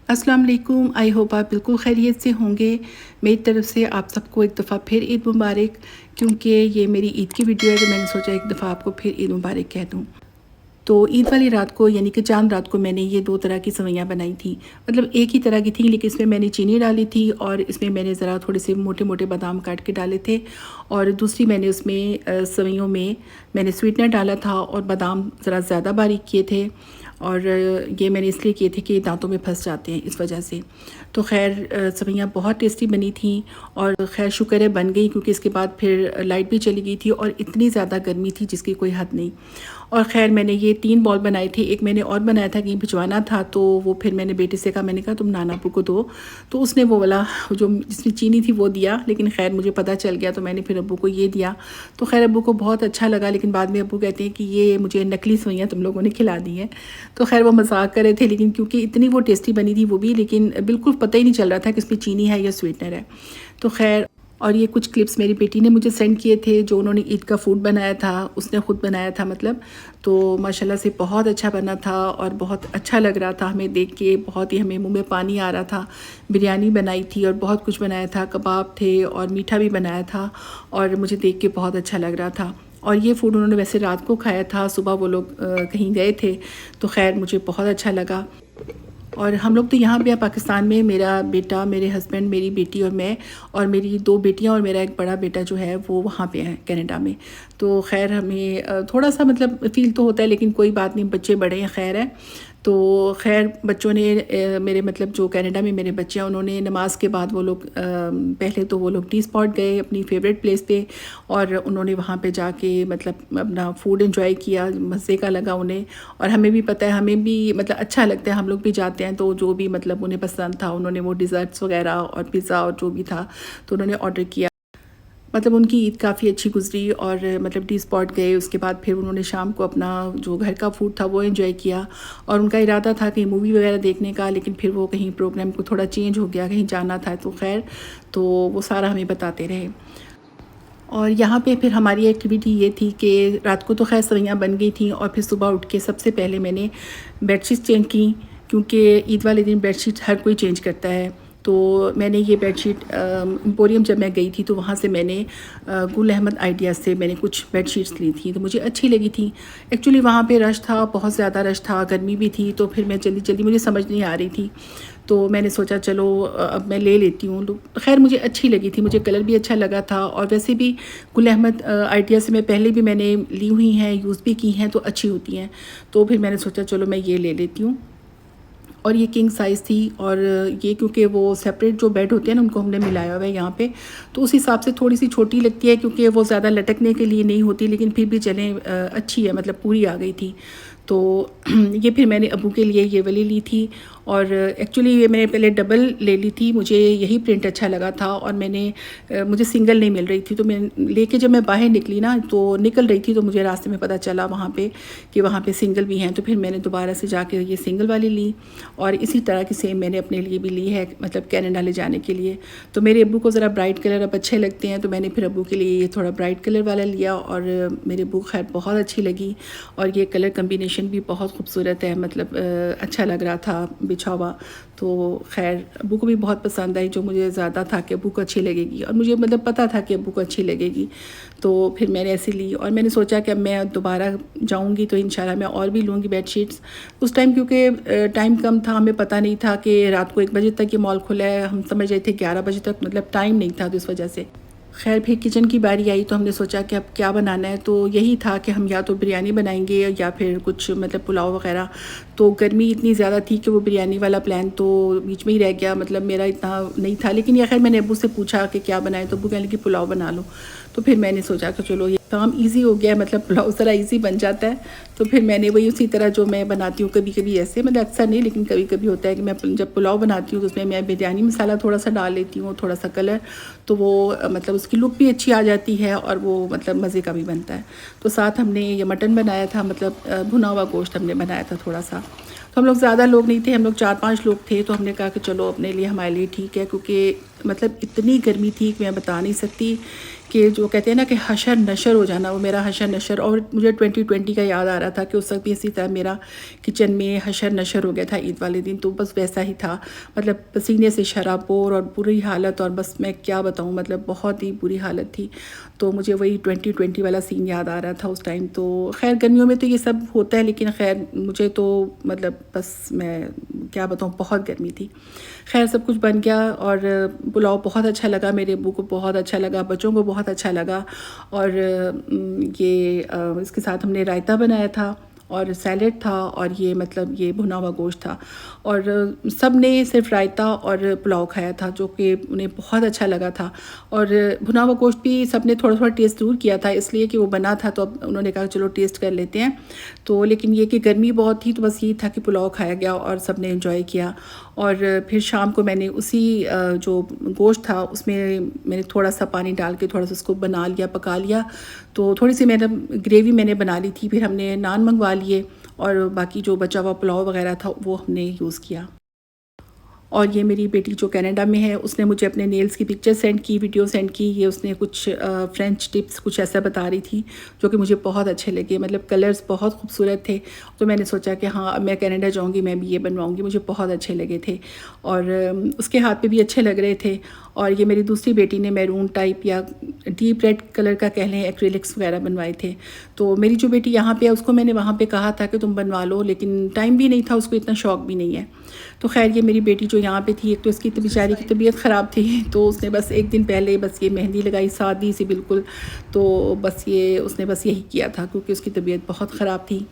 अस्सलाम वालेकुम। I hope आप बिल्कुल खैरियत से होंगे। मेरी तरफ़ से आप सबको एक दफ़ा फिर ईद मुबारक। क्योंकि ये मेरी ईद की वीडियो है तो मैंने सोचा एक दफ़ा आपको फिर ईद मुबारक कह दूँ। तो ईद वाली रात को यानी कि चांद रात को मैंने ये 2 तरह की सेवइयाँ बनाई थी। मतलब एक ही तरह की थी लेकिन इसमें मैंने चीनी डाली थी और इसमें मैंने ज़रा थोड़े से मोटे-मोटे बादाम काट के डाले थे। और दूसरी मैंने उसमें सेवइयों में मैंने स्वीटनर डाला था और बादाम ज़रा ज़्यादा बारीक किए थे। और ये मैंने इसलिए किए थे कि दांतों में फंस जाते हैं इस वजह से। तो खैर सेवइयाँ बहुत टेस्टी बनी थी और खैर शुक्र है बन गई, क्योंकि इसके बाद फिर लाइट भी चली गई थी और इतनी ज़्यादा गर्मी थी जिसकी कोई हद नहीं। और ख़ैर मैंने ये 3 बॉल बनाए थे। एक मैंने और बनाया था कहीं भिजवाना था, तो वो फिर मैंने बेटे से कहा, मैंने कहा तुम नाना अब्बू को दो। तो उसने वो वाला जो जिसमें चीनी थी वो दिया, लेकिन खैर मुझे पता चल गया तो मैंने फिर अब्बू को ये दिया। तो खैर अब्बू को बहुत अच्छा लगा, लेकिन बाद में अब्बू कहते हैं कि ये मुझे नकली सेवइयाँ तुम लोगों ने खिला दी हैं। तो खैर वो मजाक कर रहे थे, लेकिन क्योंकि इतनी वो टेस्टी बनी थी वो भी, लेकिन बिल्कुल पता ही नहीं चल रहा था कि इसमें चीनी है या स्वीटनर है। तो खैर, और ये कुछ क्लिप्स मेरी बेटी ने मुझे सेंड किए थे जो उन्होंने ईद का फूड बनाया था, उसने ख़ुद बनाया था मतलब। तो माशाल्लाह से बहुत अच्छा बना था और बहुत अच्छा लग रहा था हमें देख के, बहुत ही हमें मुंह में पानी आ रहा था। बिरयानी बनाई थी और बहुत कुछ बनाया था, कबाब थे और मीठा भी बनाया था और मुझे देख के बहुत अच्छा लग रहा था। और ये फ़ूड उन्होंने वैसे रात को खाया था, सुबह वो लोग कहीं गए थे। तो खैर मुझे बहुत अच्छा लगा। और हम लोग तो यहाँ पे हैं पाकिस्तान में, मेरा बेटा, मेरे हस्बैंड, मेरी बेटी और मैं, और मेरी 2 बेटियाँ और मेरा एक बड़ा बेटा जो है वो वहाँ पे है कनाडा में। तो ख़ैर हमें थोड़ा सा मतलब फ़ील तो होता है, लेकिन कोई बात नहीं, बच्चे बड़े हैं, खैर है। तो खैर बच्चों ने मेरे मतलब जो कनाडा में मेरे बच्चे हैं उन्होंने नमाज के बाद वो लोग पहले तो वो लोग टी स्पॉट गए अपनी फेवरेट प्लेस पे, और उन्होंने वहाँ पे जाके मतलब अपना फूड एंजॉय किया, मज़े का लगा उन्हें। और हमें भी पता है, हमें भी मतलब अच्छा लगता है, हम लोग भी जाते हैं तो जो भी मतलब उन्हें पसंद था उन्होंने वो डिज़र्ट्स वगैरह और पिज़्ज़ा और जो भी था तो उन्होंने ऑर्डर किया। मतलब उनकी ईद काफ़ी अच्छी गुजरी और मतलब टी स्पॉट गए, उसके बाद फिर उन्होंने शाम को अपना जो घर का फूड था वो एंजॉय किया। और उनका इरादा था कहीं मूवी वगैरह देखने का, लेकिन फिर वो कहीं प्रोग्राम को थोड़ा चेंज हो गया, कहीं जाना था तो खैर, तो वो सारा हमें बताते रहे। और यहाँ पे फिर हमारी एक्टिविटी ये थी कि रात को तो खैर सेवइयाँ बन गई थी और फिर सुबह उठ के सबसे पहले मैंने बेडशीट चेंज की, क्योंकि ईद वाले दिन बेडशीट हर कोई चेंज करता है। तो मैंने ये बेडशीट एम्पोरियम जब मैं गई थी तो वहाँ से मैंने गुल अहमद आइडियाज़ से मैंने कुछ बेडशीट्स ली थी, तो मुझे अच्छी लगी थी। एक्चुअली वहाँ पे रश था, बहुत ज़्यादा रश था, गर्मी भी थी, तो फिर मैं जल्दी जल्दी, मुझे समझ नहीं आ रही थी, तो मैंने सोचा चलो अब मैं ले लेती हूँ। तो खैर मुझे अच्छी लगी थी, मुझे कलर भी अच्छा लगा था, और वैसे भी गुल अहमद आइडिया से मैं पहले भी मैंने ली हुई हैं, यूज़ भी की हैं, तो अच्छी होती हैं। तो फिर मैंने सोचा चलो मैं ये ले लेती हूँ। और ये किंग साइज़ थी, और ये क्योंकि वो सेपरेट जो बेड होते हैं ना उनको हमने मिलाया हुआ है यहाँ पे, तो उस हिसाब से थोड़ी सी छोटी लगती है, क्योंकि वो ज़्यादा लटकने के लिए नहीं होती, लेकिन फिर भी चलें अच्छी है, मतलब पूरी आ गई थी। तो ये फिर मैंने अब्बू के लिए ये वाली ली थी। और एक्चुअली ये मैंने पहले डबल ले ली थी, मुझे यही प्रिंट अच्छा लगा था, और मुझे सिंगल नहीं मिल रही थी, तो मैं लेके जब मैं बाहर निकली ना, तो निकल रही थी तो मुझे रास्ते में पता चला वहाँ पे कि वहाँ पे सिंगल भी हैं, तो फिर मैंने दोबारा से जाके ये सिंगल वाली ली। और इसी तरह की सेम मैंने अपने लिए भी ली है, मतलब कनाडा ले जाने के लिए। तो मेरे अब्बू को ज़रा ब्राइट कलर अब अच्छे लगते हैं, तो मैंने फिर अब्बू के लिए ये थोड़ा ब्राइट कलर वाला लिया, और मेरे अब्बू को खैर बहुत अच्छी लगी। और ये कलर कम्बिनेशन भी बहुत खूबसूरत है, मतलब अच्छा लग रहा था बिछा हुआ। तो खैर अब्बू को भी बहुत पसंद आई, जो मुझे ज़्यादा था कि अब्बू को अच्छी लगेगी, और मुझे मतलब पता था कि अब्बू को अच्छी लगेगी। तो फिर मैंने ऐसे ली, और मैंने सोचा कि अब मैं दोबारा जाऊंगी तो इंशाल्लाह मैं और भी लूँगी बेडशीट्स। उस टाइम क्योंकि टाइम कम था, हमें पता नहीं था कि रात को 1 बजे तक ये मॉल खुला है, हम समझ रहे थे 11 बजे तक, मतलब टाइम नहीं था, तो इस वजह से खैर फिर किचन की बारी आई, तो हमने सोचा कि अब क्या बनाना है। तो यही था कि हम या तो बिरयानी बनाएंगे या फिर कुछ मतलब पुलाव वगैरह। तो गर्मी इतनी ज़्यादा थी कि वो बिरयानी वाला प्लान तो बीच में ही रह गया, मतलब मेरा इतना नहीं था। लेकिन या खैर मैंने अब्बू से पूछा कि क्या बनाए, तो अब्बू कहने लगे पुलाव बना लो। तो फिर मैंने सोचा कि चलो ये काम इजी हो गया, मतलब पुलाव ज़रा इजी बन जाता है। तो फिर मैंने वही उसी तरह जो मैं बनाती हूँ, कभी कभी ऐसे, मतलब अक्सर नहीं लेकिन कभी कभी होता है कि मैं जब पुलाव बनाती हूँ तो उसमें मैं बिरयानी मसाला थोड़ा सा डाल लेती हूँ, थोड़ा सा कलर, तो वो मतलब उसकी लुक भी अच्छी आ जाती है और वो मतलब मज़े का भी बनता है। तो साथ हमने ये मटन बनाया था, मतलब भुना हुआ गोश्त हमने बनाया था थोड़ा सा। तो हम लोग ज़्यादा लोग नहीं थे, हम लोग 4-5 लोग थे, तो हमने कहा कि चलो अपने लिए, हमारे लिए ठीक है, क्योंकि मतलब इतनी गर्मी थी कि मैं बता नहीं सकती कि जो कहते हैं ना कि हशर नशर हो जाना, वो मेरा हशर नशर। और मुझे 2020 का याद आ रहा था कि उस वक्त भी इसी तरह मेरा किचन में हशर नशर हो गया था ईद वाले दिन। तो बस वैसा ही था, मतलब पसीने से शराबोर और बुरी हालत, और बस मैं क्या बताऊँ, मतलब बहुत ही बुरी हालत थी। तो मुझे वही 2020 वाला सीन याद आ रहा था उस टाइम। तो खैर गर्मियों में तो ये सब होता है, लेकिन खैर मुझे तो मतलब बस मैं क्या बताऊँ, बहुत गर्मी थी। खैर सब कुछ बन गया और पुलाव बहुत अच्छा लगा, मेरे अब्बू को बहुत अच्छा लगा, बच्चों को बहुत अच्छा लगा। और इसके साथ हमने रायता बनाया था और सैलेड था, और ये मतलब ये भुना हुआ गोश्त था। और सब ने सिर्फ रायता और पुलाव खाया था, जो कि उन्हें बहुत अच्छा लगा था। और भुना हुआ गोश्त भी सब ने थोड़ा थोड़ा टेस्ट ज़रूर किया था, इसलिए कि वो बना था, तो अब उन्होंने कहा चलो टेस्ट कर लेते हैं। तो लेकिन ये कि गर्मी बहुत थी, तो बस यही था कि पुलाव खाया गया और सब ने इन्जॉय किया। और फिर शाम को मैंने उसी जो गोश्त था उसमें मैंने थोड़ा सा पानी डाल के थोड़ा सा उसको बना लिया, पका लिया। तो थोड़ी सी मैंने ग्रेवी मैंने बना ली थी। फिर हमने नान मंगवा लिए और बाकी जो बचा हुआ पुलाव वगैरह था वो हमने यूज़ किया। और ये मेरी बेटी जो कनाडा में है, उसने मुझे अपने नेल्स की पिक्चर सेंड की, वीडियो सेंड की। ये उसने कुछ फ्रेंच टिप्स कुछ ऐसा बता रही थी, जो कि मुझे बहुत अच्छे लगे, मतलब कलर्स बहुत खूबसूरत थे। तो मैंने सोचा कि हाँ, अब मैं कनाडा जाऊंगी, मैं भी ये बनवाऊंगी, मुझे बहुत अच्छे लगे थे। और उसके हाथ पे भी अच्छे लग रहे थे। और ये मेरी दूसरी बेटी ने मैरून टाइप या डीप रेड कलर का कह लें एक्रेलिक्स वगैरह बनवाए थे। तो मेरी जो बेटी यहाँ पे है, उसको मैंने वहाँ पे कहा था कि तुम बनवा लो, लेकिन टाइम भी नहीं था, उसको इतना शौक भी नहीं है। तो खैर ये मेरी बेटी जो यहाँ पे थी, एक तो इसकी तो बेचारी की तबीयत ख़राब थी, तो उसने बस एक दिन पहले बस ये मेहंदी लगाई, सादी सी बिल्कुल। तो बस ये उसने बस यही किया था, क्योंकि उसकी तबीयत बहुत ख़राब थी।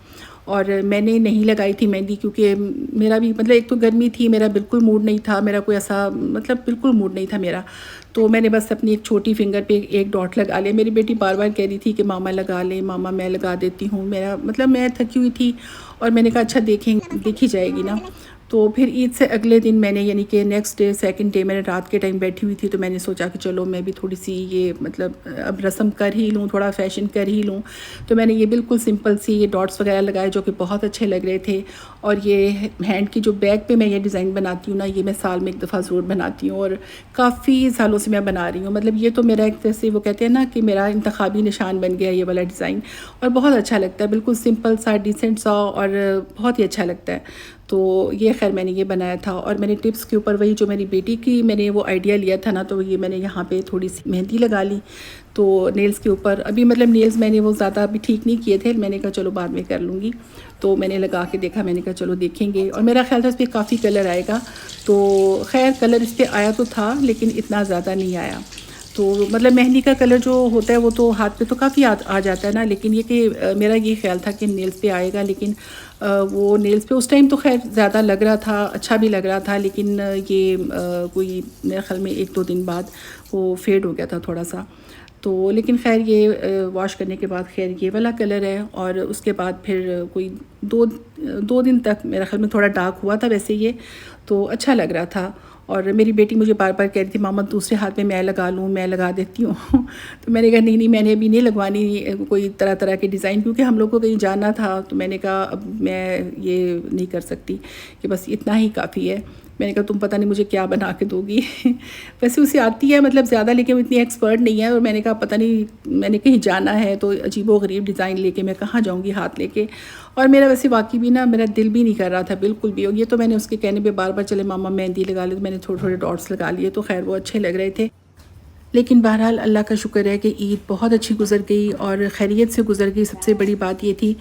और मैंने नहीं लगाई थी मेहंदी, क्योंकि मेरा भी मतलब एक तो गर्मी थी, मेरा बिल्कुल मूड नहीं था, मेरा कोई ऐसा मतलब बिल्कुल मूड नहीं था मेरा। तो मैंने बस अपनी एक छोटी फिंगर पे एक डॉट लगा लिया। मेरी बेटी बार बार कह रही थी कि मामा लगा ले, मामा मैं लगा देती हूँ, मेरा मतलब मैं थकी हुई थी। और मैंने कहा अच्छा देखी जाएगी ना। तो फिर ईद से अगले दिन मैंने, यानी कि नेक्स्ट डे सेकंड डे, मैंने रात के टाइम बैठी हुई थी, तो मैंने सोचा कि चलो मैं भी थोड़ी सी ये मतलब अब रस्म कर ही लूँ, थोड़ा फैशन कर ही लूँ। तो मैंने ये बिल्कुल सिंपल सी ये डॉट्स वगैरह लगाए, जो कि बहुत अच्छे लग रहे थे। और ये हैंड की जो बैक पे मैं ये डिज़ाइन बनाती हूँ ना, ये मैं साल में एक दफ़ा ज़रूर बनाती हूँ, और काफ़ी सालों से मैं बना रही हूँ। मतलब ये तो मेरा एक तरह से वो कहते हैं ना कि मेरा इंतखाबी निशान बन गया ये वाला डिज़ाइन। और बहुत अच्छा लगता है, बिल्कुल सिंपल सा, डिसेंट सा, और बहुत ही अच्छा लगता है। तो ये खैर मैंने ये बनाया था। और मैंने टिप्स के ऊपर वही जो मेरी बेटी की मैंने वो आइडिया लिया था ना, तो ये मैंने यहाँ पे थोड़ी सी मेहंदी लगा ली। तो नेल्स के ऊपर अभी मतलब नेल्स मैंने वो ज़्यादा अभी ठीक नहीं किए थे, मैंने कहा चलो बाद में कर लूँगी। तो मैंने लगा के देखा, मैंने कहा चलो देखेंगे, और मेरा ख्याल था इस पर काफ़ी कलर आएगा। तो खैर कलर इस पर आया तो था, लेकिन इतना ज़्यादा नहीं आया। तो मतलब मेहंदी का कलर जो होता है वो तो हाथ पे तो काफ़ी आ जाता है ना, लेकिन ये कि मेरा ये ख्याल था कि नेल्स पे आएगा, लेकिन वो नेल्स पे उस टाइम तो खैर ज़्यादा लग रहा था, अच्छा भी लग रहा था। लेकिन ये कोई मेरे ख्याल में 1-2 दिन बाद वो फेड हो गया था थोड़ा सा। तो लेकिन खैर ये वॉश करने के बाद खैर ये वाला कलर है। और उसके बाद फिर कोई 2 दिन तक मेरे ख्याल में थोड़ा डार्क हुआ था वैसे ये, तो अच्छा लग रहा था। और मेरी बेटी मुझे बार बार कह रही थी मामा दूसरे हाथ में मैं लगा लूँ, मैं लगा देती हूँ। तो मैंने कहा नहीं मैंने अभी नहीं लगवानी कोई तरह तरह के डिज़ाइन, क्योंकि हम लोग को कहीं जाना था। तो मैंने कहा अब मैं ये नहीं कर सकती, कि बस इतना ही काफ़ी है। मैंने कहा तुम पता नहीं मुझे क्या बना के दोगी। वैसे उसे आती है मतलब ज़्यादा, लेकिन वो इतनी एक्सपर्ट नहीं है। और मैंने कहा पता नहीं, मैंने कहीं जाना है तो अजीबो गरीब डिज़ाइन लेके मैं कहाँ जाऊँगी हाथ लेके। और मेरा वैसे वाकई भी ना, मेरा दिल भी नहीं कर रहा था बिल्कुल भी। और ये तो मैंने उसके कहने पे बार बार चले मामा मेहंदी लगा ले, तो मैंने थोड़े थोड़े डॉट्स लगा लिए, तो खैर वो अच्छे लग रहे थे। लेकिन बहरहाल अल्लाह का शुक्र है कि ईद बहुत अच्छी गुज़र गई और खैरियत से गुज़र गई। सबसे बड़ी बात ये थी,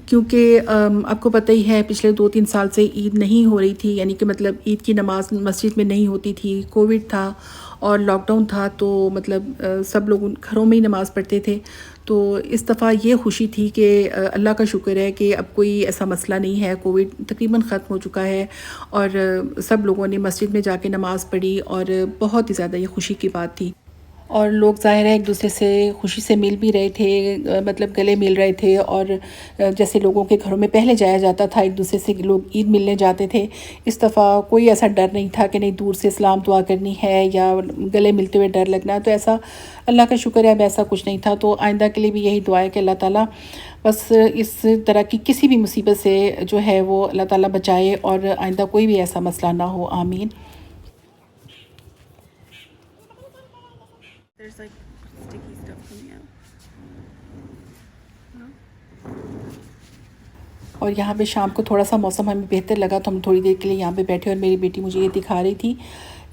क्योंकि आपको पता ही है पिछले 2-3 साल से ईद नहीं हो रही थी, यानी कि मतलब ईद की नमाज़ मस्जिद में नहीं होती थी। कोविड था और लॉकडाउन था, तो मतलब सब लोग घरों में ही नमाज़ पढ़ते थे। तो इस दफ़ा ये खुशी थी कि अल्लाह का शुक्र है कि अब कोई ऐसा मसला नहीं है, कोविड तकरीबन ख़त्म हो चुका है और सब लोगों ने मस्जिद में जाके नमाज़ पढ़ी, और बहुत ही ज़्यादा ये खुशी की बात थी। और लोग ज़ाहिर है एक दूसरे से खुशी से मिल भी रहे थे, मतलब गले मिल रहे थे। और जैसे लोगों के घरों में पहले जाया जाता था, एक दूसरे से लोग ईद मिलने जाते थे, इस दफ़ा कोई ऐसा डर नहीं था कि नहीं दूर से सलाम दुआ करनी है या गले मिलते हुए डर लगना। तो ऐसा अल्लाह का शुक्र है अब ऐसा कुछ नहीं था। तो आइंदा के लिए भी यही दुआ है कि अल्लाह ताला बस इस तरह की किसी भी मुसीबत से जो है वो अल्लाह ताला बचाए, और आइंदा कोई भी ऐसा मसला ना हो, आमीन। There's like sticky stuff और यहाँ पे शाम को थोड़ा सा मौसम हमें बेहतर लगा तो हम थोड़ी देर के लिए यहाँ पे बैठे और मेरी बेटी मुझे ये दिखा रही थी।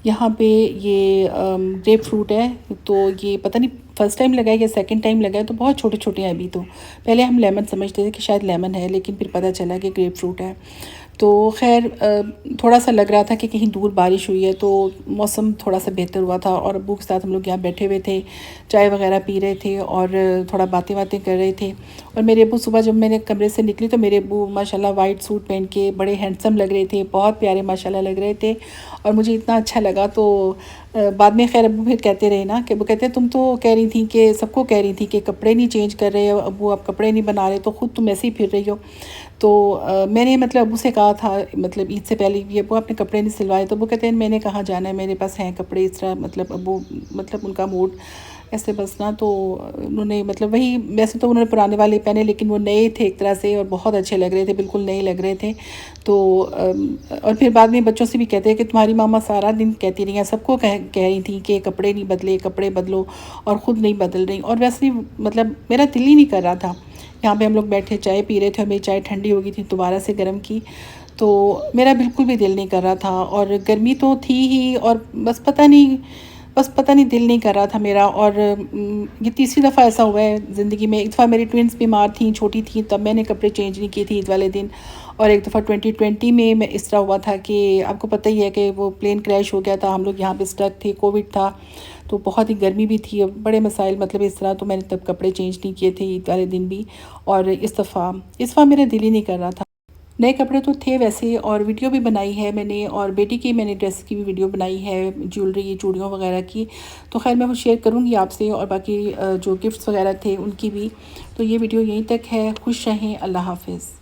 यहाँ पे ये ग्रेप फ्रूट है, तो ये पता नहीं फर्स्ट टाइम लगा है या सेकंड टाइम लगा है, तो बहुत छोटे छोटे हैं अभी। तो पहले हम लेमन समझते थे कि शायद लेमन है, लेकिन फिर पता चला कि ग्रेप फ्रूट है। तो खैर थोड़ा सा लग रहा था कि कहीं दूर बारिश हुई है, तो मौसम थोड़ा सा बेहतर हुआ था और अब्बू के साथ हम लोग यहाँ बैठे हुए थे, चाय वगैरह पी रहे थे और थोड़ा बातें कर रहे थे। और मेरे अब्बू सुबह जब मैंने कमरे से निकली तो मेरे अब्बू माशाल्लाह वाइट सूट पहन के बड़े हैंडसम लग रहे थे, बहुत प्यारे माशाल्लाह लग रहे थे और मुझे इतना अच्छा लगा। तो बाद में खैर अब्बू फिर कहते रहे ना कि वो कहते तुम तो कह रही थी कि सबको कह रही थी कि कपड़े नहीं चेंज कर रहे हो अब्बू, आप कपड़े नहीं बना रहे, तो ख़ुद तुम ऐसे ही फिर रही हो। तो मैंने मतलब अब्बू से कहा था, मतलब ईद से पहले ये अब्बू आपने कपड़े नहीं सिलवाए, तो वो कहते हैं मैंने कहाँ जाना है, मेरे पास हैं कपड़े। इस तरह मतलब अब्बू मतलब उनका मूड ऐसे बस ना। तो उन्होंने मतलब वही, वैसे तो उन्होंने पुराने वाले पहने लेकिन वो नए थे एक तरह से और बहुत अच्छे लग रहे थे, बिल्कुल नए लग रहे थे। तो और फिर बाद में बच्चों से भी कहते हैं कि तुम्हारी मामा सारा दिन कहती रही हैं, सबको कह रही थी कि कपड़े नहीं बदले, कपड़े बदलो, और ख़ुद नहीं बदल रही। और वैसे ही मतलब मेरा दिल ही नहीं कर रहा था। यहाँ पे हम लोग बैठे चाय पी रहे थे और मेरी चाय ठंडी हो गई थी, दोबारा से गर्म की, तो मेरा बिल्कुल भी दिल नहीं कर रहा था। और गर्मी तो थी ही, और बस पता नहीं दिल नहीं कर रहा था मेरा। और ये तीसरी दफ़ा ऐसा हुआ है ज़िंदगी में। एक दफ़ा मेरी ट्विन्स बीमार थी, छोटी थी, तब मैंने कपड़े चेंज नहीं किए थे ईद वाले दिन। और एक दफ़ा 2020 में मैं इस तरह हुआ था कि आपको पता ही है कि वो प्लेन क्रैश हो गया था, हम लोग यहाँ पे स्टक थे, कोविड था, तो बहुत ही गर्मी भी थी, बड़े मसाइल मतलब इस तरह। तो मैंने तब कपड़े चेंज नहीं किए थे ईद वाले दिन भी। और इस दफ़ा मेरा दिल ही नहीं कर रहा था। नए कपड़े तो थे वैसे, और वीडियो भी बनाई है मैंने, और बेटी की मैंने ड्रेस की भी वीडियो बनाई है, ज्वेलरी चूड़ियों वगैरह की। तो खैर मैं वो शेयर करूँगी आपसे, और बाकी जो गिफ्ट्स वगैरह थे उनकी भी। तो ये वीडियो यहीं तक है। खुश रहें, अल्लाह हाफ़िज़।